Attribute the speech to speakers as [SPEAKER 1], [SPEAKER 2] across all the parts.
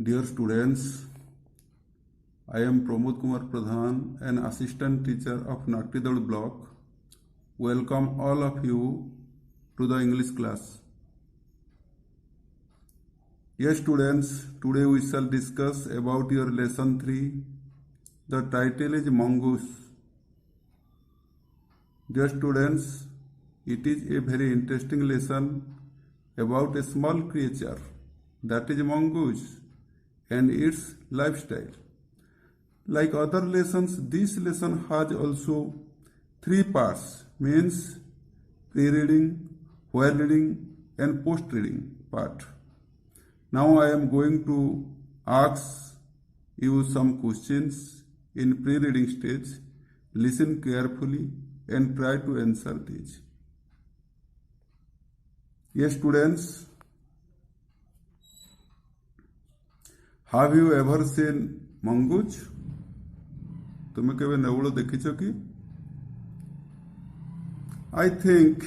[SPEAKER 1] Dear students, I am Pramod Kumar Pradhan, an assistant teacher of Naktidal block. Welcome all of you to the English class. Yes students, today we shall discuss about your lesson 3. The title is Mongoose. Dear students, it is a very interesting lesson about a small creature, that is mongoose, and its lifestyle. Like other lessons, this lesson has also 3 parts, means pre-reading, while reading and post-reading part. Now I am going to ask you some questions in pre-reading stage. Listen carefully and try to answer these. Yes students, have you ever seen mongoose? तुम केवे नेवलो देखिछ कि? I think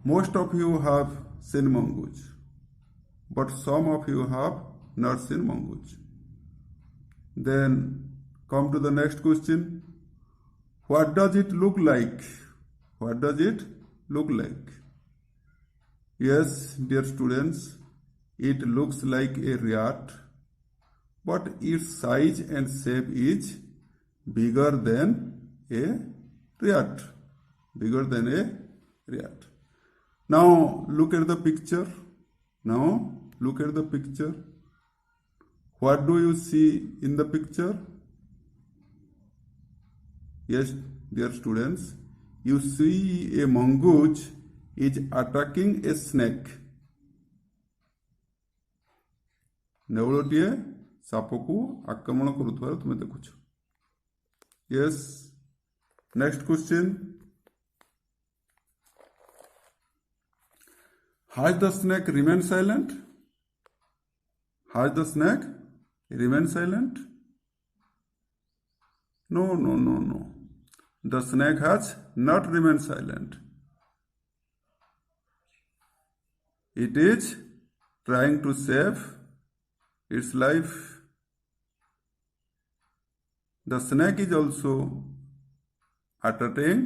[SPEAKER 1] most of you have seen mongoose, but some of you have not seen mongoose. Then come to the next question. What does it look like? What does it look like? Yes, dear students, it looks like a rat, but its size and shape is bigger than a rat. Bigger than a rat. Now look at the picture. Now look at the picture. What do you see in the picture? Yes, dear students, you see a mongoose is attacking a snake. ନେଉଳଟିଏ ସାପକୁ ଆକ୍ରମଣ କରୁଥିବାର ତୁମେ ଦେଖୁଛ. Yes, next question. Has the snake remained silent? Has the snake remained silent? No. The snake has not remained silent. It is trying to save its life. The snake is also attacking.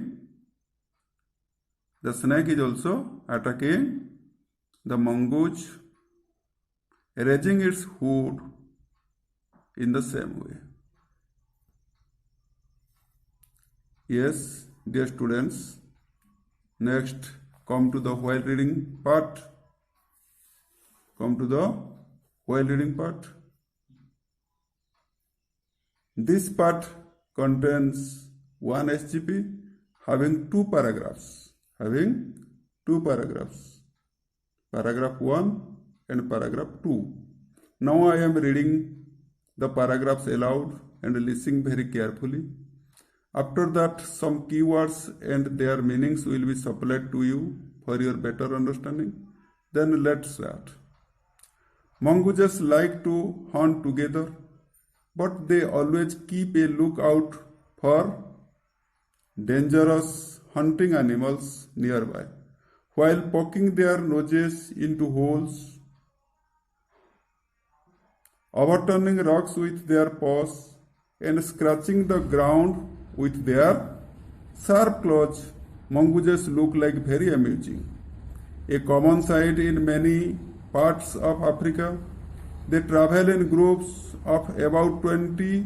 [SPEAKER 1] The snake is also attacking the mongoose, raising its hood in the same way. Yes, dear students, next come to the while reading part. Come to the while reading part. This part contains one SGP having 2 paragraphs. Paragraph 1 and paragraph 2. Now I am reading the paragraphs aloud and listening very carefully. After that, some keywords and their meanings will be supplied to you for your better understanding. Then let's start. Mongooses like to hunt together, but they always keep a lookout for dangerous hunting animals nearby, while poking their noses into holes, overturning rocks with their paws, and scratching the ground with their sharp claws. Mongooses look like very amusing, a common sight in many parts of Africa. They travel in groups of about 20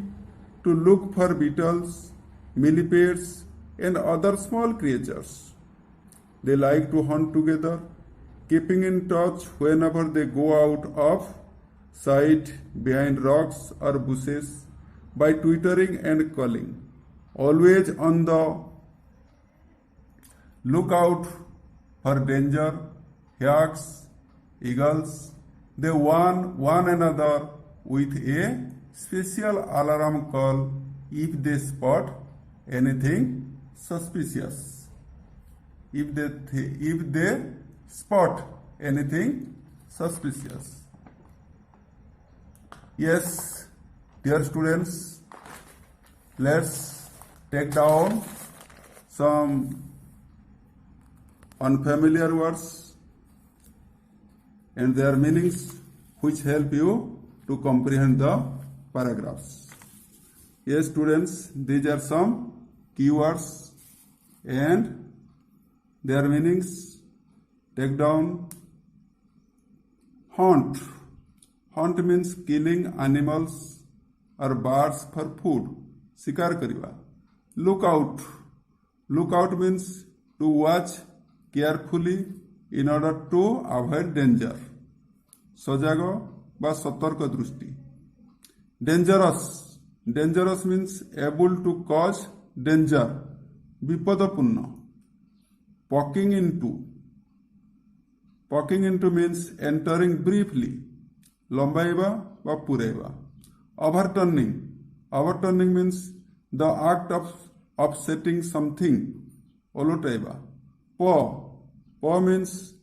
[SPEAKER 1] to look for beetles, millipedes, and other small creatures. They like to hunt together, keeping in touch whenever they go out of sight behind rocks or bushes by twittering and calling, always on the lookout for danger, hawks, eagles. They warn one another with a special alarm call if they spot anything suspicious. If they spot anything suspicious. Yes, dear students, let's take down some unfamiliar words and their meanings. which help you to comprehend the paragraphs. Yes, students, these are some keywords and their meanings. Take down. Hunt. Hunt means killing animals or birds for food. शिकार करिवा. Look out. Look out means to watch carefully in order to avoid danger. सजाग बा सतर्क दृष्टि. Dangerous. Dangerous means able to cause danger. विपदपूर्ण. Poking into. Poking into means entering briefly. लंबाइबा वा पुरेबा. Overturning. Overturning means the act of upsetting something. ओलोटाइबा. Paw. Paw means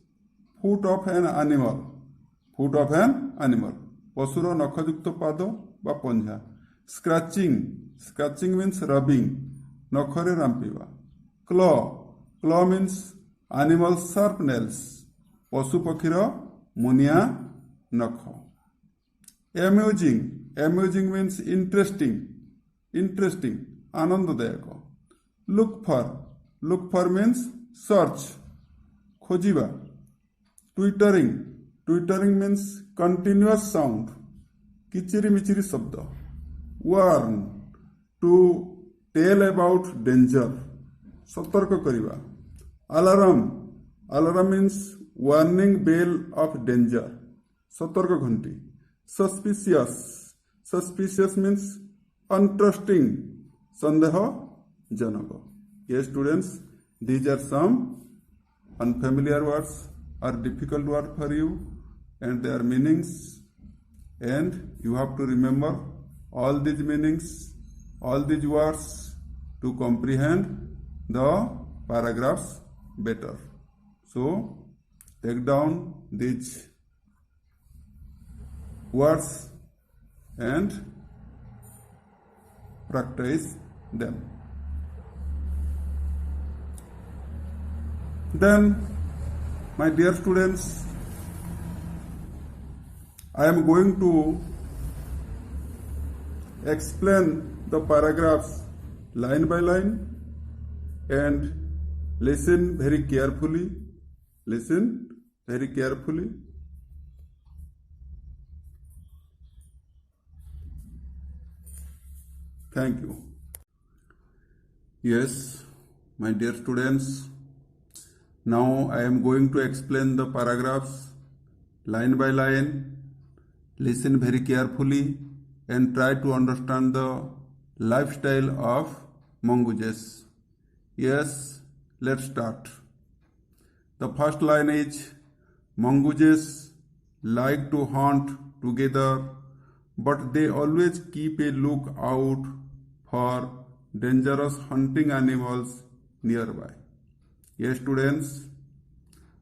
[SPEAKER 1] foot of an animal. Foot of an animal. पशुर नखयुक्त पाद बा पंजा. Scratching. Scratching means rubbing. नखरे रांपिबा. Claw. Claw means animal sharp nails. पशु पक्षीर मुनिया नख. Amusing. Amusing means interesting. Interesting. आनंददायक. Look for. Look for means search. खोजिबा. Twittering. Twittering means continuous sound. किचिरी मिचिरी शब्द. Warn. To tell about danger. सतर्क करिबा. Alarm. Alarm means warning bell of danger. सतर्क घंटी. Suspicious. Suspicious means untrusting. संदेह जनक. Yes, students, these are some unfamiliar words or difficult words for you and their meanings, and you have to remember all these meanings, all these words to comprehend the paragraphs better. So take down these words and practice them. Then, my dear students, I am going to explain the paragraphs line by line and listen very carefully. Listen very carefully. Thank you. Yes, my dear students, now I am going to explain the paragraphs line by line. Listen very carefully and try to understand the lifestyle of mongooses. Yes, let's start. The first line is mongooses like to hunt together, but they always keep a look out for dangerous hunting animals nearby. Yes, students,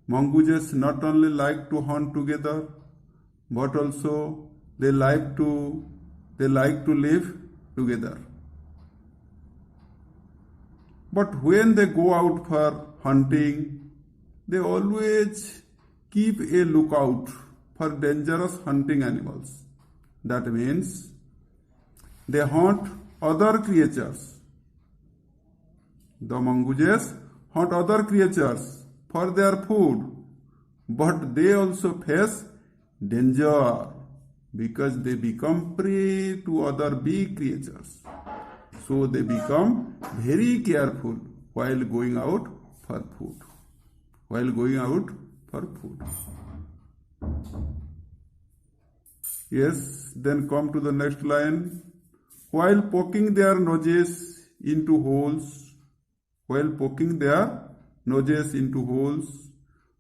[SPEAKER 1] mongooses not only like to hunt together, but also they like to live together. But when they go out for hunting, they always keep a lookout for dangerous hunting animals. That means they hunt other creatures. The mongooses hunt other creatures for their food, but they also face danger because they become prey to other big creatures. So they become very careful while going out for food. Yes, then come to the next line. While poking their noses into holes,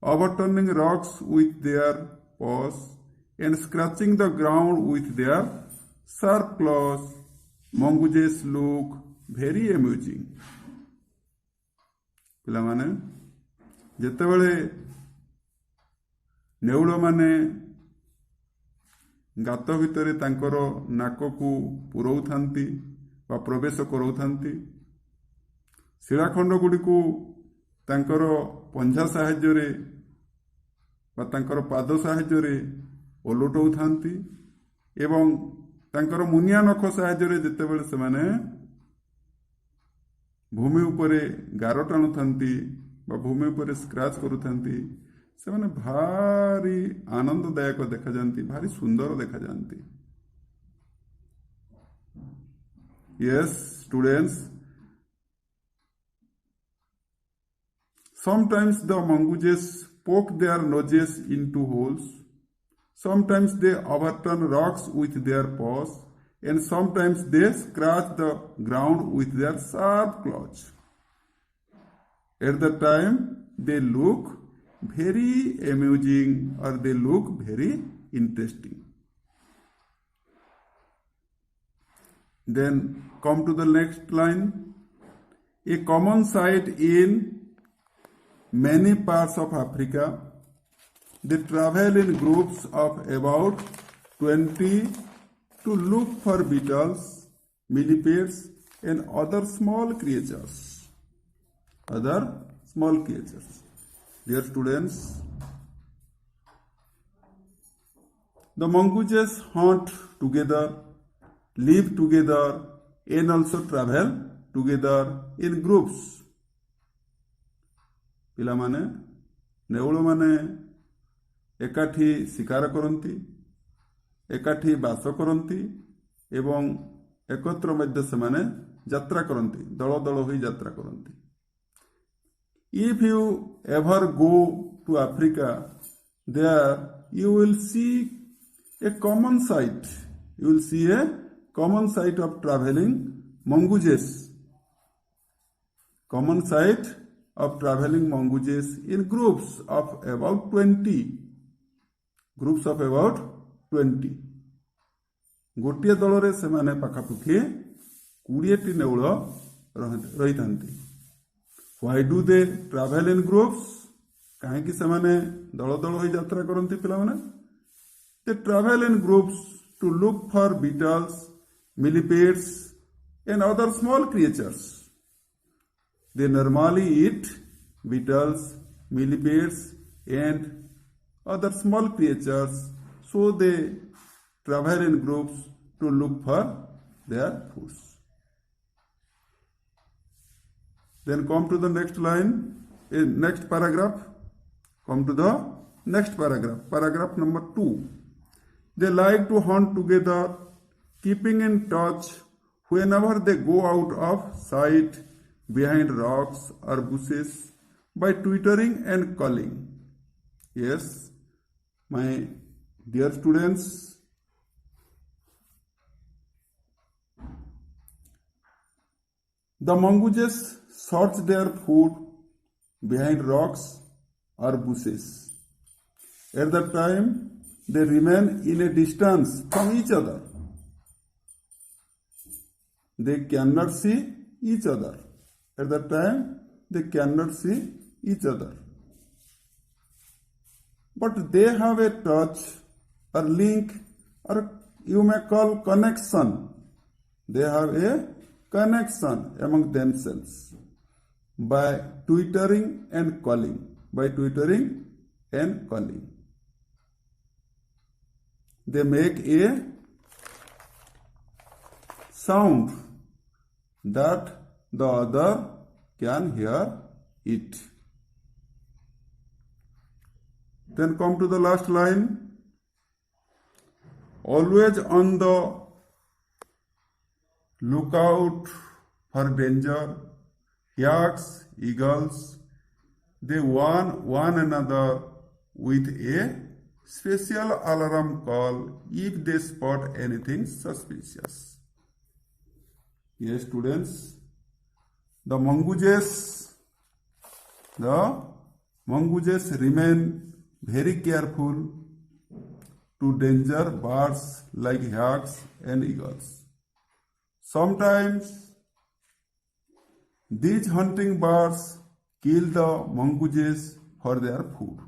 [SPEAKER 1] overturning rocks with their paws, and scratching the ground with their sharp claws, mongooses look very amusing. ପିଲାମାନେ ଯେତେବେଳେ ନେଉଳ ମାନେ ଗାତ ଭିତରେ ତାଙ୍କର ନାକକୁ ପୁରଉଥାନ୍ତି ବା ପ୍ରବେଶ କରାଉଥାନ୍ତି, ଶିଳାଖଣ୍ଡ ଗୁଡ଼ିକୁ ତାଙ୍କର ପଞ୍ଝା ସାହାଯ୍ୟରେ ବା ତାଙ୍କର ପାଦ ସାହାଯ୍ୟରେ ओलटौ थांती एवं तांकर मुनिया नख साहाय्य जेतेबेले सेमाने भूमि उपरे गार टाणु थांती बा भूमि उपरे स्क्रैच करू थांती सेमाने भारी आनंददायक देखा जाती भारी सुंदर देखा जाती। Yes, students, sometimes the mongooses poke their noses into holes, sometimes they overturn rocks with their paws, and sometimes they scratch the ground with their sharp claws. At the time, they look very amusing or they look very interesting. Then come to the next line. A common sight in many parts of Africa. They travel in groups of about 20 to look for beetles, millipedes, and other small creatures. Dear students, the mongooses hunt together, live together, and also travel together in groups. पिलामाने नेउल माने एकाठी शिकार करती एकाठी बास करती एवं एकत्र मध्य से माने यात्रा करती दल दल होई यात्रा करती। If you ever go to Africa, there you will see a common sight. You will see a common sight of traveling mongooses. Common sight of traveling mongooses in groups of about 20. Groups of about 20. गोटे दल रे से माने पाखापुखी 20 नेउल रही थांती। Why do they travel in groups? कहीं से माने दल दल होई यात्रा करती पिला माने? They travel in groups to look for beetles, millipedes, and other small creatures. They normally eat beetles, millipedes, and other small creatures, so they travel in groups to look for their foods. Then come to the next line, next paragraph. Come to the next paragraph, paragraph number 2. They like to hunt together, keeping in touch whenever they go out of sight behind rocks or bushes by twittering and calling. Yes, my dear students, the mongooses search their food behind rocks or bushes. At that time, they remain in a distance from each other. They cannot see each other. At that time, they cannot see each other. But they have a touch or link or you may call connection. They have a connection among themselves by twittering and calling. By twittering and calling. They make a sound that the other can hear it. Then come to the last line. Always on the lookout for danger, yaks, eagles, they warn one another with a special alarm call if they spot anything suspicious. Yes, students, the mongooses remain very careful to danger birds like hawks and eagles. Sometimes these hunting birds kill the mongooses for their food.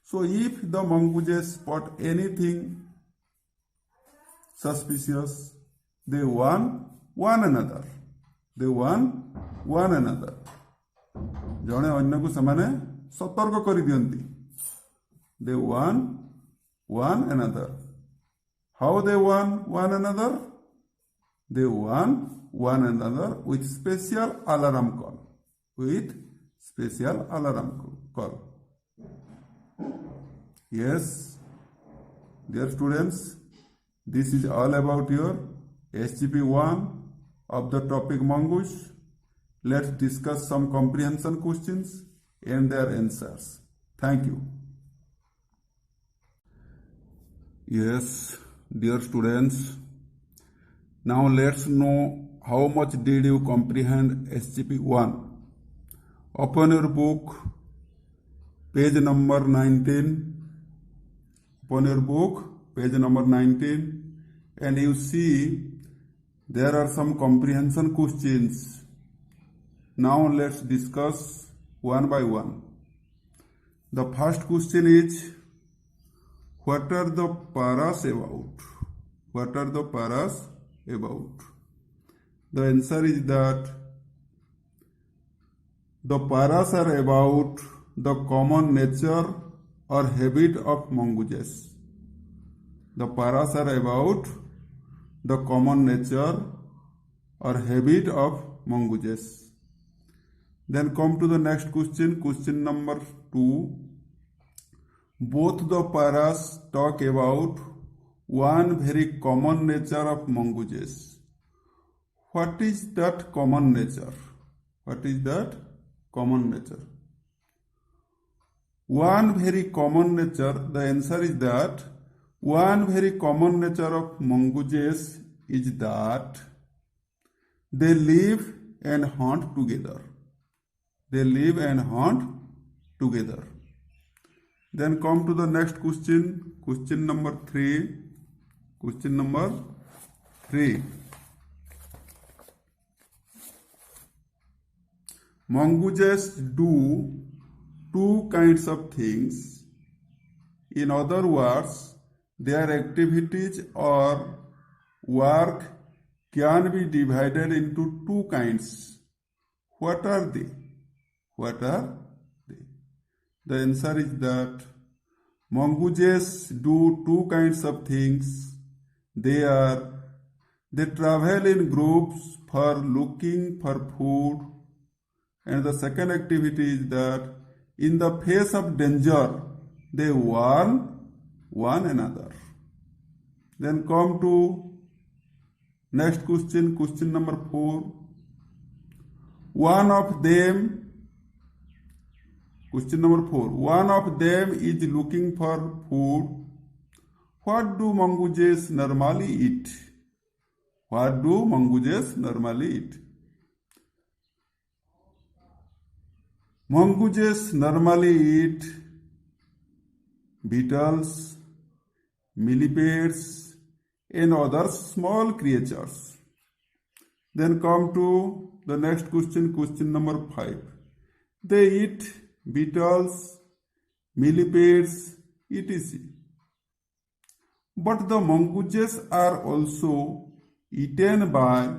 [SPEAKER 1] So if the mongooses spot anything suspicious, they warn one another. They warn one another. जने अन्य को समाने सतर्क कर दियंती. They warn one another. How they warn one another? They warn one another with special alarm call. With special alarm call. Yes, dear students, this is all about your SGP1 of the topic mongoose. Let's discuss some comprehension questions and their answers. Thank you. Yes, dear students, now let's know how much did you comprehend SGP1. Open your book, page number 19. Open your book, page number 19, and you see there are some comprehension questions. Now let's discuss one by one. The first question is, what are the paras about? What are the paras about? The answer is that the paras are about the common nature or habit of mongooses. The paras are about the common nature or habit of mongooses. Then come to the next question, question number 2. Both the paras talk about one very common nature of mongooses. What is that common nature? What is that common nature? One very common nature, the answer is that one very common nature of mongooses is that they live and hunt together. They live and hunt together. Then come to the next question, question number 3. Question number 3. Mongooses do two kinds of things. In other words, their activities or work can be divided into two kinds. What are they? What are they? The answer is that mongooses do two kinds of things. They travel in groups for looking for food, and the second activity is that in the face of danger they warn one another. Then come to next question, question number 4. One of them is looking for food. What do mongooses normally eat? What do mongooses normally eat? Mongooses normally eat beetles, millipedes, and other small creatures. Then come to the next question, question number 5. They eat beetles, millipedes, etc. But the mongooses are also eaten by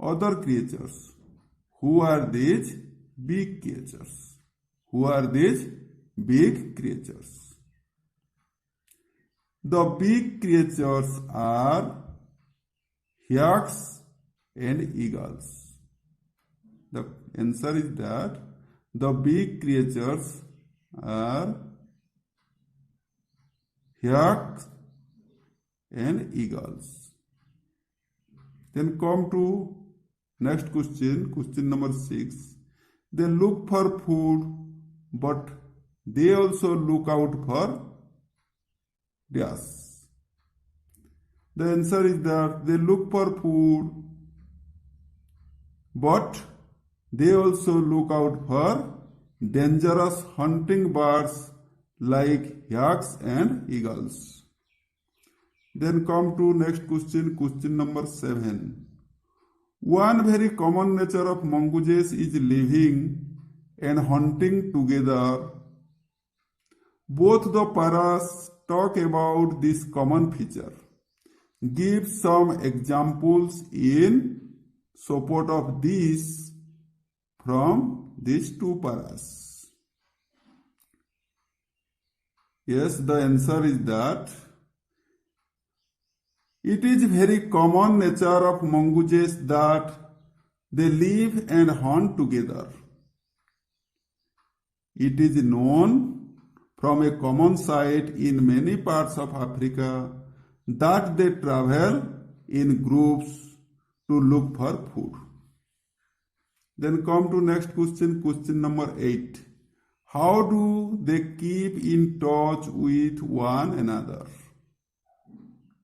[SPEAKER 1] other creatures. Who are these big creatures? Who are these big creatures? The big creatures are hawks and eagles. The answer is that the big creatures are hawks and eagles. Then come to next question, question number 6. They look for food, but they also look out for dash. The answer is that they look for food, but they also look out for dangerous hunting birds like hawks and eagles. Then come to next question, question number 7. One very common nature of mongooses is living and hunting together. Both the paras talk about this common feature. Give some examples in support of this from these two paras. Yes, the answer is that it is very common nature of mongooses that they live and hunt together. It is known from a common sight in many parts of Africa that they travel in groups to look for food. Then come to next question, question number 8. How do they keep in touch with one another?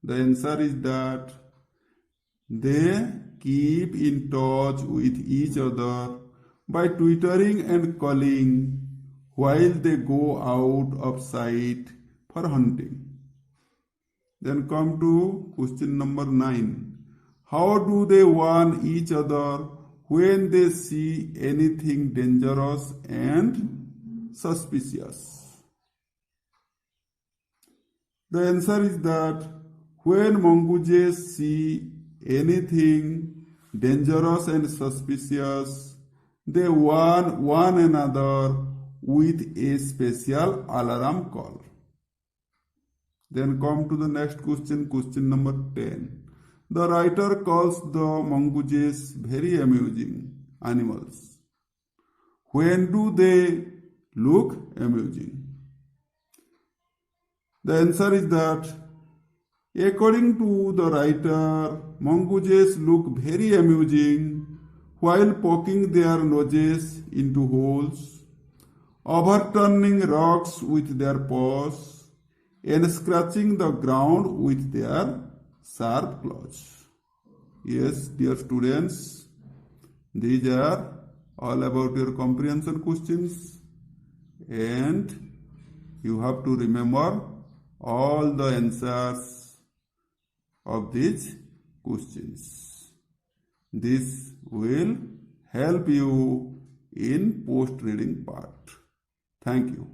[SPEAKER 1] The answer is that they keep in touch with each other by twittering and calling while they go out of sight for hunting. Then come to question number 9. How do they warn each other when they see anything dangerous and suspicious? The answer is that when mongooses see anything dangerous and suspicious, they warn one another with a special alarm call. Then come to the next question, question number 10. The writer calls the mongooses very amusing animals. When do they look amusing? The answer is that according to the writer, mongooses look very amusing while poking their noses into holes, overturning rocks with their paws, and scratching the ground with their sharp claws. Yes, dear students, these are all about your comprehension questions, and you have to remember all the answers of these questions. This will help you in post-reading part. Thank you.